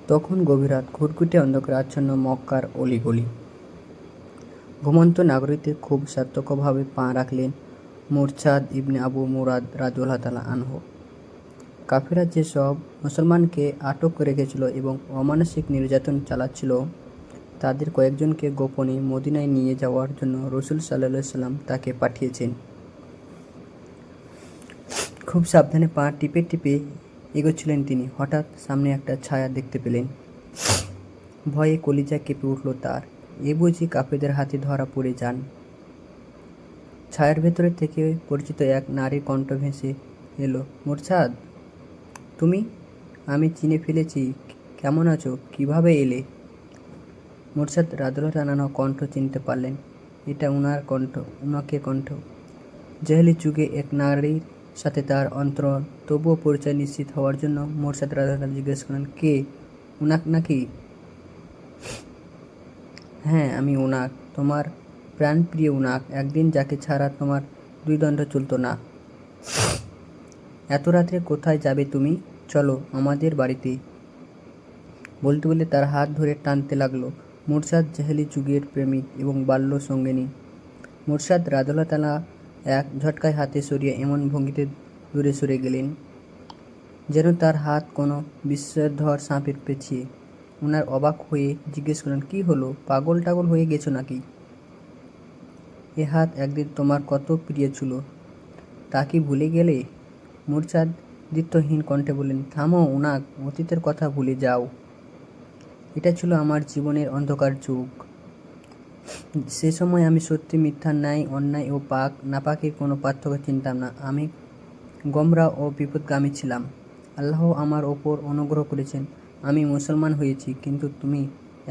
তখন গভীর রাত, ঘুটঘুটে অন্ধকারে আচ্ছন্ন মক্কার অলিগলি। ঘুমন্ত নাগরিকদের খুব সতর্কভাবে পা রাখলেন মুরসাদ ইবনে আবু মুরাদ রাদিয়াল্লাহু তাআলা আনহু। কাফেররা যেসব মুসলমানকে আটক রেখেছিল এবং অমানসিক নির্যাতন চালাচ্ছিল, তাদের কয়েকজনকে গোপনে মদিনায় নিয়ে যাওয়ার জন্য রাসূল সাল্লাল্লাহু আলাইহি ওয়াসাল্লাম তাকে পাঠিয়েছেন। খুব সাবধানে পা টিপে টিপে এগোচ্ছিলেন তিনি। হঠাৎ সামনে একটা ছায়া দেখতে পেলেন। ভয়ে কলিজা কেঁপে উঠল তার। এ বুঝি কাফেরদের হাতে ধরা পড়ে যান। ছায়ার ভেতরে থেকে পরিচিত এক নারীর কণ্ঠ ভেসে এলো, মুরসাদ, তুমি? আমি চিনে ফেলেছি। কেমন আছো? কিভাবে এলে? মুরসাদ রাদিয়াল্লাহু তাআলা কণ্ঠ চিনতে পারলেন। এটা উনাকে কণ্ঠ। জাহেলি যুগে এক নারীর সাথে তার অন্তরন, তবুও পরিচয় নিশ্চিত হওয়ার জন্য মুরসাদ রাদিয়াল্লাহু তাআলা জিজ্ঞেস করলেন, কে? উনাক নাকি? হ্যাঁ, আমি উনাক, তোমার প্রাণপ্রিয় উনাক, একদিন যাকে ছাড়া তোমার দুই দণ্ড চলত না। এত রাত্রে কোথায় যাবে তুমি? চলো আমাদের বাড়িতে। বলতে বলতে তার হাত ধরে টানতে লাগলো। মুরসাদ জাহেলি যুগের প্রেমিক এবং বাল্য সঙ্গিনী। মুরসাদ রাদিয়াল্লাহু তাআলা এক ঝটকায় হাতে সরিয়ে এমন ভঙ্গিতে দূরে সরে গেলেন, যেন তার হাত কোনো বিষধর সাপের পেঁচিয়ে। উনার অবাক হয়ে জিজ্ঞেস করলেন, কি হলো? পাগল টাগল হয়ে গেছো নাকি? এ হাত একদিন তোমার কত প্রিয় ছিল, তা কি ভুলে গেলে? মুরসাদ দ্বিত্বহীন কণ্ঠে বললেন, থামো উনাক, অতীতের কথা ভুলে যাও। এটা ছিল আমার জীবনের অন্ধকার যুগ। সে সময় আমি সত্যি মিথ্যা, ন্যায় অন্যায় ও পাক নাপাকের কোনো পার্থক্য চিনতাম না। আমি গোমরা ও বিপথগামী ছিলাম। আল্লাহ আমার ওপর অনুগ্রহ করেছেন, আমি মুসলমান হয়েছি, কিন্তু তুমি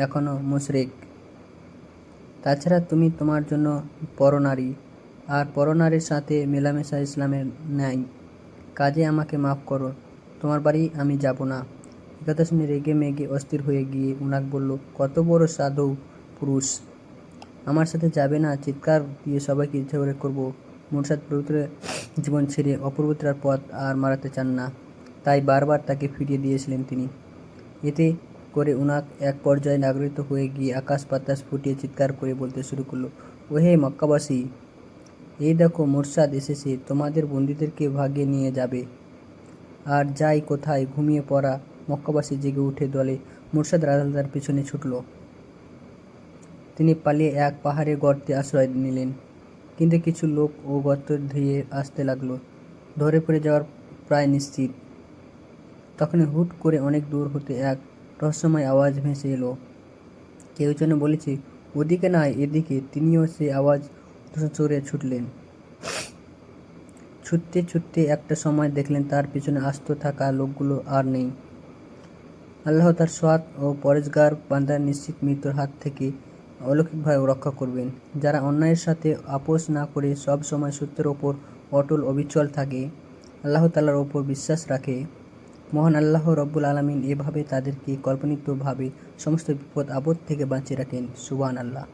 এখনও মুশরিক। তাছাড়া তুমি তোমার জন্য পরনারী, আর পরনারীর সাথে মেলামেশা ইসলামের ন্যায়। কাজে আমাকে মাফ করো, তোমার বাড়ি আমি যাব না। একথা শুনে রেগে মেগে অস্থির হয়ে গিয়ে উনাক বলল, কত বড় সাধু পুরুষ, আমার সাথে যাবে না? চিৎকার দিয়ে সবাইকে ঝগড়া করব। মুরসাদ পবিত্র জীবন ছেড়ে অপবিত্রার পথ আর মারাতে চান না, তাই বারবার তাকে ফিরিয়ে দিয়েছিলেন তিনি। এতে করে উনাক এক পর্যায়ে রাগান্বিত হয়ে গিয়ে আকাশ বাতাস ফুটিয়ে চিৎকার করে বলতে শুরু করলো, ওহে মক্কাবাসী, এই দেখো মুরসাদ এসেছে, তোমাদের বন্দীদেরকে ভাগিয়ে নিয়ে যাবে। আর যাই কোথায়? ঘুমিয়ে পড়া মক্কাবাসী জেগে উঠে দলে মুরসাদ রাদিয়াল্লাহু তাআলার পিছনে ছুটল। তিনি পালিয়ে এক পাহাড়ের গর্তে আশ্রয় নিলেন, কিন্তু কিছু লোক ও গর্ত ধেয়ে আসতে লাগলো, ধরে পড়ে যাওয়ার প্রায় নিশ্চিত। তখনই হুট করে অনেক দূর হতে এক রহস্যময় আওয়াজ ভেসে এলো। কেউ যেন বলেছে, ওদিকে নয়, এদিকে। তিনিও সেই আওয়াজ চড়ে ছুটলেন। ছুটতে ছুটতে একটা সময় দেখলেন তার পিছনে আস্ত থাকা লোকগুলো আর নেই। আল্লাহ তার সৎ ও পরেজগার বান্দার নিশ্চিত মৃত্যুর হাত থেকে অলৌকিকভাবে রক্ষা করবেন। যারা অন্যায়ের সাথে আপোষ না করে সব সময় সত্যের ওপর অটল অবিচল থাকে, আল্লাহ তাআলার ওপর বিশ্বাস রাখে, মহান আল্লাহ রব্বুল আলামিন এভাবে তাদেরকে কল্পনিতভাবে সমস্ত বিপদ আপদ থেকে বাঁচিয়ে রাখেন। সুবহানাল্লাহ।